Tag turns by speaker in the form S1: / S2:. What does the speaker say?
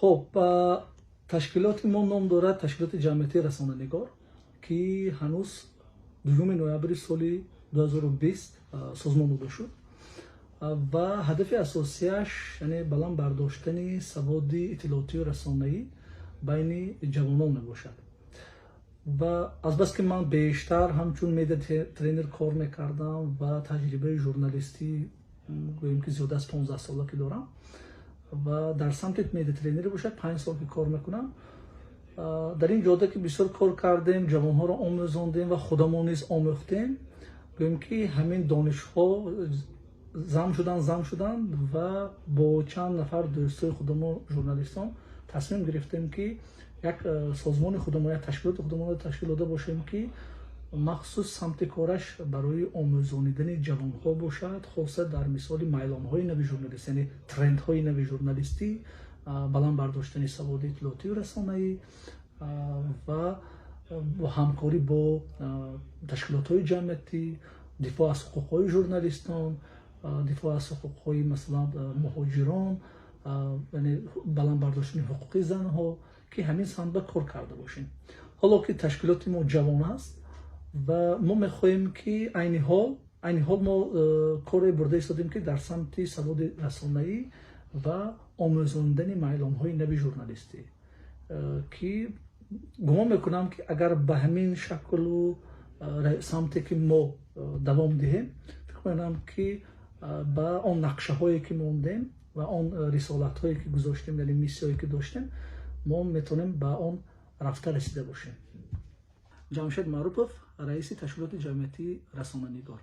S1: خب تشکیلات ما نام دارد تشکیلات جمعیتی رسانه‌نگار که هنوز 2 نوامبر سال 2020 سازمان داده شد و هدف اساسیش یعنی بلند برداشتن سواد اطلاعاتی و رسانه‌ای بین جوانان میباشد و از بس که من بیشتر همچون میدیا ترینر کار میکردم و تجربه ژورنالیستی گوییم که زیاده از 15 ساله که دارم و در سمت میدیا ترینری باشد 5 سال که کار میکنم. در این جاده که بسیار کار کردیم، جوانها را آموزاندیم و خودمون نیز آموختیم. گوییم که همین دانش‌ها زم شدن و با چند نفر دوستای خودمون ژورنالیستان تصمیم گرفتیم که یک سازمان خودمون، یک تشکیلات خودمون را تشکیل داده باشیم که مخصوص سمت کارش برای آموزاندن جوانها باشد، خاصه در مثال میلان‌های نوی ژورنالیستی، یعنی ترندهای نوی ژورنالیستی، بلند برداشتن سواد اطلاعاتی و رسانه‌ای و همکاری با تشکیلات‌های جمعیتی، دفاع از حقوق‌های ژورنالیستان، دفاع از حقوق‌های مثلا مهاجران، یعنی بلند برداشتن حقوقی زن‌ها که همین سمت کار کرده باشیم. حالا که تشکیلات ما جوان است و ما می‌خواهیم که عین حال ما کار برده ایستادیم که در سمت سواد رسانه‌ای و آموزاندن میلان‌های نوی ژورنالیستی که گمان میکنم که اگر به همین شکل و سمتی که ما دوام دهیم، فکر میکنم که با آن نقشه هایی که موندیم و آن رسالت هایی که گذاشتیم، یعنی میسی هایی که داشتیم، ما میتونیم به آن رفته رسیده باشیم. جمشید معروفов، رئیس تشکیلات جمعیتی رسانه‌نگار.